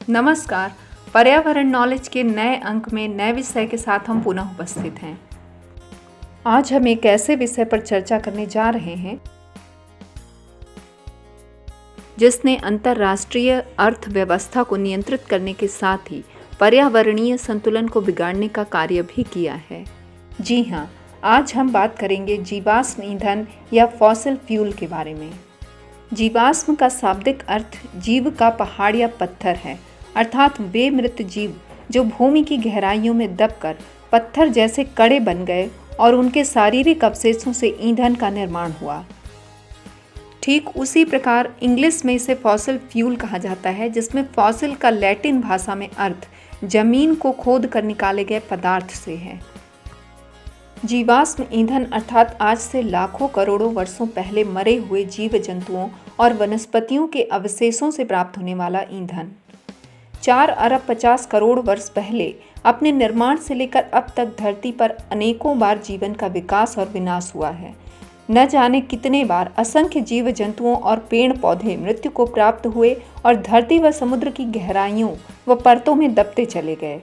नमस्कार। पर्यावरण नॉलेज के नए अंक में नए विषय के साथ हम पुनः उपस्थित हैं। आज हम एक ऐसे विषय पर चर्चा करने जा रहे हैं जिसने अंतर्राष्ट्रीय अर्थव्यवस्था को नियंत्रित करने के साथ ही पर्यावरणीय संतुलन को बिगाड़ने का कार्य भी किया है। जी हाँ, आज हम बात करेंगे जीवाश्म ईंधन या फॉसिल फ्यूल के बारे में। जीवाश्म का शाब्दिक अर्थ जीव का पहाड़ या पत्थर है, अर्थात वे मृत जीव जो भूमि की गहराइयों में दबकर पत्थर जैसे कड़े बन गए और उनके शारीरिक अवशेषों से ईंधन का निर्माण हुआ। ठीक उसी प्रकार इंग्लिश में इसे फॉसिल फ्यूल कहा जाता है, जिसमें फॉसिल का लैटिन भाषा में अर्थ जमीन को खोद कर निकाले गए पदार्थ से है। जीवाश्म ईंधन अर्थात आज से लाखों करोड़ों वर्षों पहले मरे हुए जीव जंतुओं और वनस्पतियों के अवशेषों से प्राप्त होने वाला ईंधन 4 अरब 50 करोड़ वर्ष पहले अपने निर्माण से लेकर अब तक धरती पर अनेकों बार जीवन का विकास और विनाश हुआ है। न जाने कितने बार असंख्य जीव जंतुओं और पेड़ पौधे मृत्यु को प्राप्त हुए और धरती व समुद्र की गहराइयों व परतों में दबते चले गए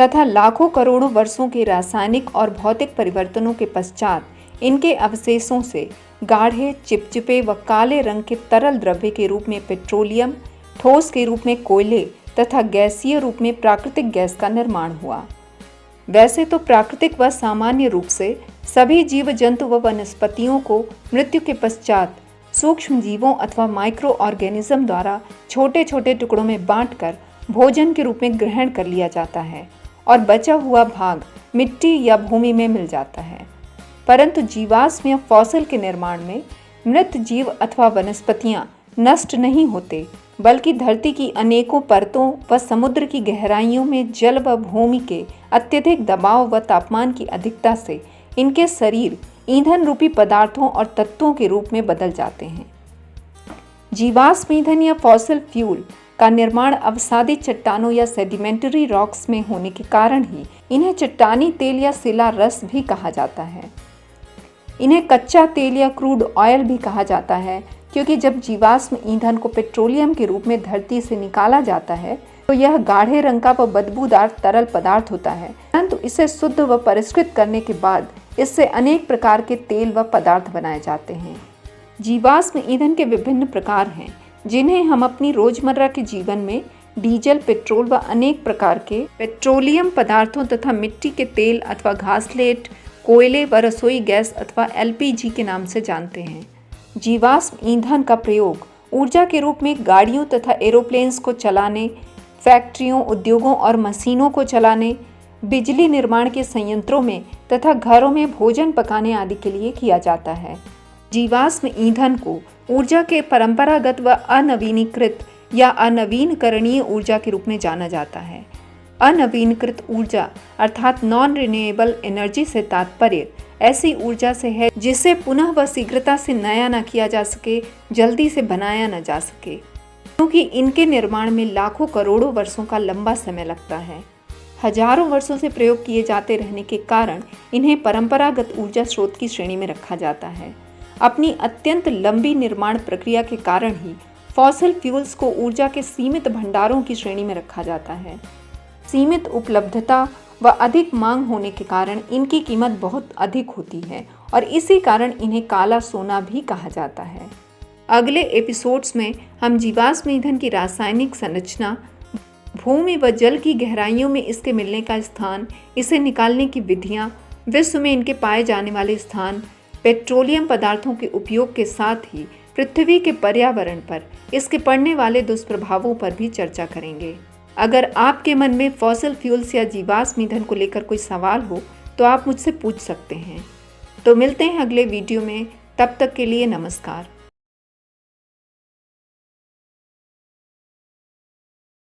तथा लाखों करोड़ों वर्षों के रासायनिक और भौतिक परिवर्तनों के पश्चात इनके अवशेषों से गाढ़े, चिपचिपे व काले रंग के तरल द्रव्य के रूप में पेट्रोलियम, ठोस के रूप में कोयले तथा गैसीय रूप में प्राकृतिक गैस का निर्माण हुआ। वैसे तो प्राकृतिक व सामान्य रूप से सभी जीव जंतु व वनस्पतियों को मृत्यु के पश्चात सूक्ष्म जीवों अथवा माइक्रो ऑर्गेनिज्म द्वारा छोटे छोटे टुकड़ों में बांटकर भोजन के रूप में ग्रहण कर लिया जाता है और बचा हुआ भाग मिट्टी या भूमि में मिल जाता है। परंतु जीवाश्म या फॉसिल के निर्माण में मृत जीव अथवा वनस्पतियां नष्ट नहीं होते, बल्कि धरती की अनेकों परतों व समुद्र की गहराइयों में जल व भूमि के अत्यधिक दबाव व तापमान की अधिकता से इनके शरीर ईंधन रूपी पदार्थों और तत्वों के रूप में बदल जाते हैं। जीवाश्म ईंधन या फॉसिल फ्यूल का निर्माण अवसादित चट्टानों या सेडिमेंटरी रॉक्स में होने के कारण ही इन्हें चट्टानी तेल या शिला रस भी कहा जाता है। इन्हें कच्चा तेल या क्रूड ऑयल भी कहा जाता है, क्योंकि जब जीवाश्म ईंधन को पेट्रोलियम के रूप में धरती से निकाला जाता है तो यह गाढ़े रंग का व बदबूदार तरल पदार्थ होता है, परंतु इसे शुद्ध व परिष्कृत करने के बाद इससे अनेक प्रकार के तेल व पदार्थ बनाए जाते हैं। जीवाश्म ईंधन के विभिन्न प्रकार हैं, जिन्हें हम अपनी रोजमर्रा के जीवन में डीजल, पेट्रोल व अनेक प्रकार के पेट्रोलियम पदार्थों तथा मिट्टी के तेल अथवा घासलेट, कोयले व रसोई गैस अथवा एलपीजी के नाम से जानते हैं। जीवाश्म ईंधन का प्रयोग ऊर्जा के रूप में गाड़ियों तथा एरोप्लेन्स को चलाने, फैक्ट्रियों, उद्योगों और मशीनों को चलाने, बिजली निर्माण के संयंत्रों में तथा घरों में भोजन पकाने आदि के लिए किया जाता है। जीवाश्म ईंधन को ऊर्जा के परंपरागत व अनवीनीकृत या अनवीनकरणीय ऊर्जा के रूप में जाना जाता है। अनवीनकृत ऊर्जा अर्थात नॉन रिन्यूएबल एनर्जी से तात्पर्य ऐसी ऊर्जा से है जिसे पुनः व शीघ्रता से नया न किया जा सके, जल्दी से बनाया न जा सके, क्योंकि इनके निर्माण में लाखों करोड़ों वर्षों का लंबा समय लगता है। हजारों वर्षों से प्रयोग किए जाते रहने के कारण इन्हें परंपरागत ऊर्जा स्रोत की श्रेणी में रखा जाता है। अपनी अत्यंत लंबी निर्माण प्रक्रिया के कारण ही फॉसिल फ्यूल्स को ऊर्जा के सीमित भंडारों की श्रेणी में रखा जाता है। सीमित उपलब्धता व अधिक मांग होने के कारण इनकी कीमत बहुत अधिक होती है और इसी कारण इन्हें काला सोना भी कहा जाता है। अगले एपिसोड्स में हम जीवाश्म ईंधन की रासायनिक संरचना, भूमि व जल की गहराइयों में इसके मिलने का स्थान, इसे निकालने की विधियाँ, विश्व में इनके पाए जाने वाले स्थान, पेट्रोलियम पदार्थों के उपयोग के साथ ही पृथ्वी के पर्यावरण पर इसके पड़ने वाले दुष्प्रभावों पर भी चर्चा करेंगे। अगर आपके मन में फॉसिल फ्यूल्स या जीवाश्म ईंधन को लेकर कोई सवाल हो तो आप मुझसे पूछ सकते हैं। तो मिलते हैं अगले वीडियो में, तब तक के लिए नमस्कार।